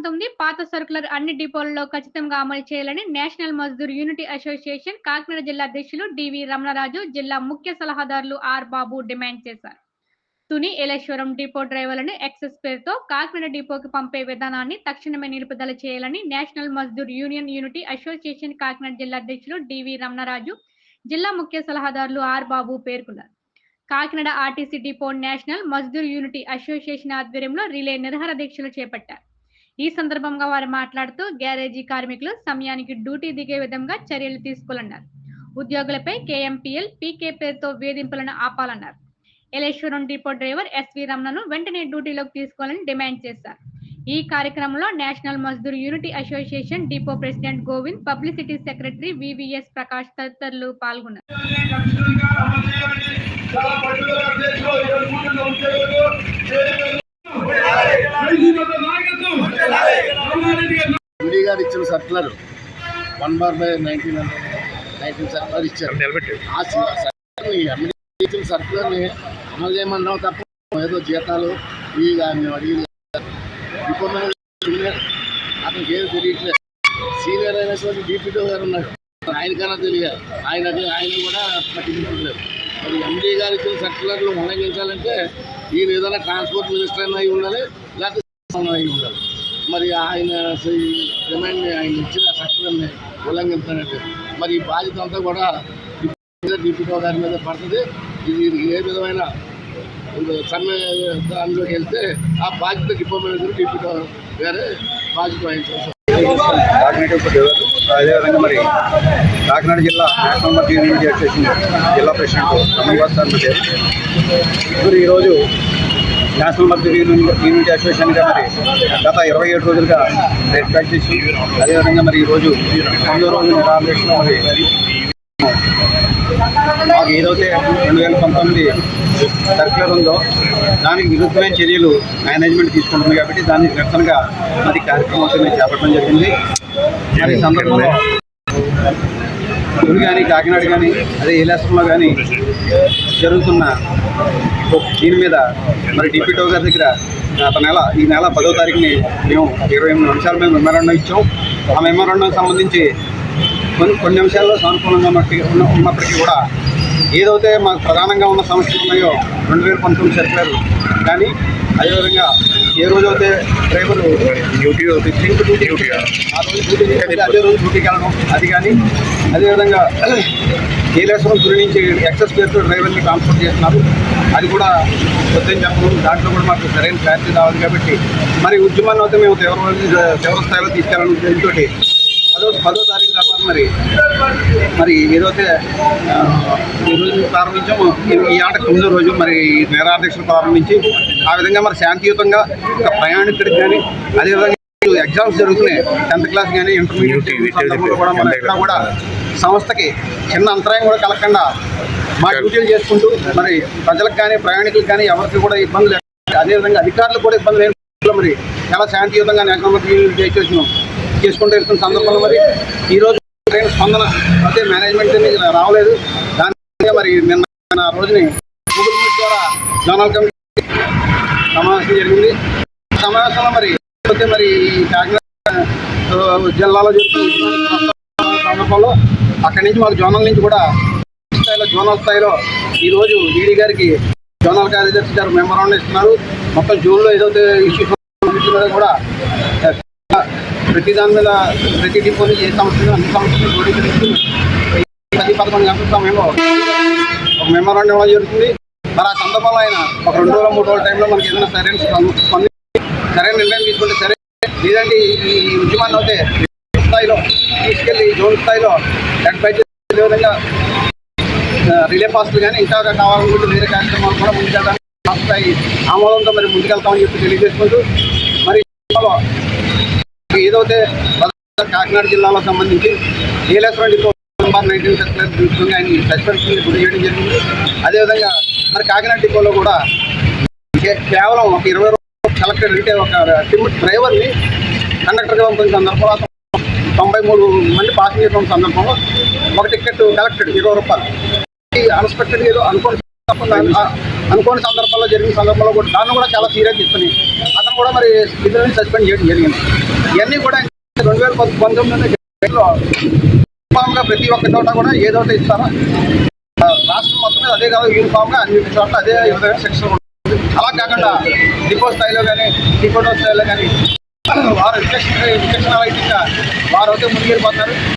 2019 పాత సర్కులర్ అన్ని డిపోలలో ఖచ్చితంగా అమలు చేయాలని national Mazdoor unity association Kakinada జిల్లా అధ్యక్షులు డివి రమణరాజు, జిల్లా ముఖ్య సలహాదారులు ఆర్ బాబు డిమాండ్ చేశారు. తుని ఏలేశ్వరం డిపో డ్రైవర్లను ఎక్సెస్ పేరుతో కాకినాడ డిపోకి పంపే విధానాన్ని తక్షణమే నిలుపుదల చేయాలని national Mazdoor unity association Kakinada జిల్లా అధ్యక్షులు డివి రమణరాజు, జిల్లా ముఖ్య సలహాదారులు ఆర్ బాబు పేర్కొన్నారు. Kakinada RTC depot national Mazdoor unity association ఆధ్వర్యంలో రిలే నిరాహార దీక్షలు చేపట్టారు. ఈ సందర్భంగా వారు మాట్లాడుతూ గ్యారేజీ కార్మికులు సమయానికి డ్యూటీ దిగే విధంగా చర్యలు తీసుకోవాలన్నారు. ఉద్యోగులపై కేఎంపీఎల్, పీకే పేరుతో వేధింపులను ఆపాలన్నారు. ఏలేశ్వరం డిపో డ్రైవర్ ఎస్వి రమణను వెంటనే డ్యూటీలోకి తీసుకోవాలని డిమాండ్ చేశారు. ఈ కార్యక్రమంలో national Mazdoor unity association depot president Govind, publicity secretary VVS Prakash తదితరులు పాల్గొన్నారు. ఇచ్చిన సర్కులర్ 1/19 సర్కులర్ ఇచ్చారు. ఇచ్చిన సర్కులర్ని అమలు చేయమన్నాం తప్ప ఏదో జీతాలు ఇవి మేము అడిగింది. అతనికి ఏది తెలియట్లేదు. సీనియర్ అయినటువంటి డిప్యూటీ గారు ఉన్నాడు, ఆయనకన్నా తెలియదు. ఆయన కూడా పట్టించుకోలేదు. మరి ఎండీ గారు ఇచ్చిన సర్కులర్లు ఉల్లంఘించాలంటే ఈయన ఏదైనా ట్రాన్స్పోర్ట్ మినిస్టర్ అయి ఉండాలి, లేకపోతే అయి ఉండాలి. మరి ఆయన డిమాండ్ని, ఆయన ఇచ్చిన సర్కులర్ని ఉల్లంఘించాలంటే మరి ఈ బాధ్యత అంతా కూడా డిప్యూటీ గారి మీద పడుతుంది. ఇది ఏ విధమైన సమ్మె దానిలోకి వెళ్తే ఆ బాధ్యత డిపో మేనేజర్ డిప్యూటీ గారే బాధ్యత వహించారు. అదేవిధంగా మరి కాకినాడ జిల్లా నేషనల్ మజ్దూర్ యూనిటీ అసోసియేషన్ జిల్లా ప్రెసిడెంట్ రమణరాజు సార్ ఇప్పుడు ఈరోజు నేషనల్ మజ్దూర్ యూనిటీ అసోసియేషన్గా మరి గత 27 రోజులుగా ప్రాక్టీస్, అదేవిధంగా మరి ఈరోజు 9వ రోజు నిరాహారదీక్షలో మరి మాకు ఏదైతే 2019 సర్క్యులర్ ఉందో దానికి విరుద్ధమైన చర్యలు మేనేజ్మెంట్ తీసుకుంటుంది కాబట్టి దానికి నిరసనగా అది కార్యక్రమం మేము చేపట్టడం జరిగింది. మరి సందర్భంలో తుని కానీ కాకినాడ కానీ అదే ఏలేశ్వరంలో కానీ జరుగుతున్న దీని మీద మరి డిప్యూటీ గారి దగ్గర ఈ నెల 10వ తారీఖుని మేము 28 నిమిషాలు మేము మెమోరాండం ఇచ్చాం. ఆ మెమోరాండం సంబంధించి కొన్ని అంశాల్లో సానుకూలంగా ఉన్నప్పటికీ కూడా ఏదైతే మాకు ప్రధానంగా ఉన్న సమస్యలు ఉన్నాయో 2019 సర్కులర్ కానీ, అదేవిధంగా ఏ రోజైతే డ్రైవరు అదే రోజు డ్యూటీకి వెళ్ళడం అది కానీ, అదేవిధంగా ఏలేశ్వరం తుని నుంచి ఎక్సెస్ పేరుతో డ్రైవర్ని ట్రాన్స్పోర్ట్ చేస్తున్నారు, అది కూడా వద్దని చెప్పడం. దాంట్లో కూడా మాకు సరైన క్లారిటీ రావాలి కాబట్టి మరి ఉద్యమాన్ని అయితే మేము తీవ్ర స్థాయిలో తీసుకెళ్ళాలని ఉద్దేశంతో 10వ తారీఖు తర్వాత మరి ఏదైతే ఈ రోజు ప్రారంభించాము, ఈ ఆట 9వ రోజు మరి నిరాహారదీక్షలు ప్రారంభించి ఆ విధంగా మరి శాంతియుతంగా ఒక ప్రయాణికుడికి కానీ, అదేవిధంగా ఎగ్జామ్స్ జరుగుతున్నాయి 10th క్లాస్ కానీ ఇంటర్మీడియట్ కూడా మనం ఎక్కడ కూడా సంస్థకి చిన్న అంతరాయం కూడా కలగకుండా మా డ్యూటీలు చేసుకుంటూ మరి ప్రజలకు కానీ ప్రయాణికులకు కానీ ఎవరికి కూడా ఇబ్బంది లేకుండా, అదేవిధంగా అధికారులకు కూడా ఇబ్బంది లేకుండా మరి చాలా శాంతియుతంగా నేషనల్ మజ్దూర్ యూనిటీ చేసుకుంటూ వెళ్తున్న సందర్భంలో మరి ఈరోజు ట్రైన్ స్పందన అయితే మేనేజ్మెంట్ రావలేదు. దాని మరి నిన్న రోజుని గూగుల్ మీట్ ద్వారా జోనల్ కమిటీ సమావేశం జరిగింది. సమావేశంలో మరి కాకినాడ జిల్లాలో జరుగుతున్న సందర్భంలో అక్కడి నుంచి మాకు జోనల్ నుంచి కూడా జోనల్ స్థాయిలో ఈరోజు ఈడీ గారికి జోనల్ కార్యదర్శి గారు మెమోరాండం ఇస్తున్నారు. మొత్తం జూన్లో ఏదైతే ఇష్యూస్ కూడా ప్రతి దాని మీద ప్రతి డిపోని ఏ సమస్యలు అన్ని సమస్యలు జోడించి 10-11 గంటల సమయంలో ఒక మెమోరాండం ఇవ్వడం జరుగుతుంది. మరి ఆ సందర్భంలో ఆయన ఒక 2 రోజుల 3 రోజుల టైంలో మనకి ఏదైనా సరైన నిర్ణయం తీసుకుంటే సరే, లేదంటే ఈ ఉద్యమాన్ని అయితే స్థాయిలో తీసుకెళ్ళి జోన్ స్థాయిలో అదేవిధంగా రిలే పాస్టులు కానీ ఇంకా కావాలనుకుంటే వేరే కార్యక్రమాలు కూడా ముందుకెళ్తాను స్థాయి ఆమోదంతో మరి ముందుకెళ్తామని చెప్పి తెలియజేసుకుంటూ మరి ఏదైతే కాకినాడ జిల్లాలో సంబంధించి ఏలేశ్వరం డిపో 19 సర్కులర్ తీసుకుని ఆయన సస్పెన్షన్ గురి చేయడం జరిగింది. అదేవిధంగా మరి కాకినాడ డిపోలో కూడా కేవలం ఒక 20 రోజులు కలెక్టర్ అంటే ఒక డ్రైవర్ని కండక్టర్గా పంపిన సందర్భంలో 93 మంది పాసింజర్స్ ఉన్న సందర్భంలో ఒక టికెట్ కలెక్టెడ్ 20 రూపాయలు. అన్ఎక్స్పెక్టెడ్ ఏదో అనుకోని అనుకోని సందర్భాల్లో జరిగిన సందర్భంలో కూడా దాన్ని కూడా చాలా సీరియస్ తీసుకుని అతను కూడా మరి విధుల నుంచి సస్పెండ్ చేయడం జరిగింది. ఇవన్నీ కూడా 2019లో యూనిఫామ్గా ప్రతి ఒక్క చోట కూడా ఏదోటి ఇస్తారో రాష్ట్రం మొత్తం మీద అదే కాదు, యూనిఫామ్గా అన్ని చోట్ల అదే విధంగా శిక్షణ ఉంటుంది. అలా కాకుండా డిపో స్థాయిలో కానీ డిపోటో స్థాయిలో కానీ వారు విచక్షణ రహితంగా వారు అయితే ముందుకెళ్ళిపోతారు.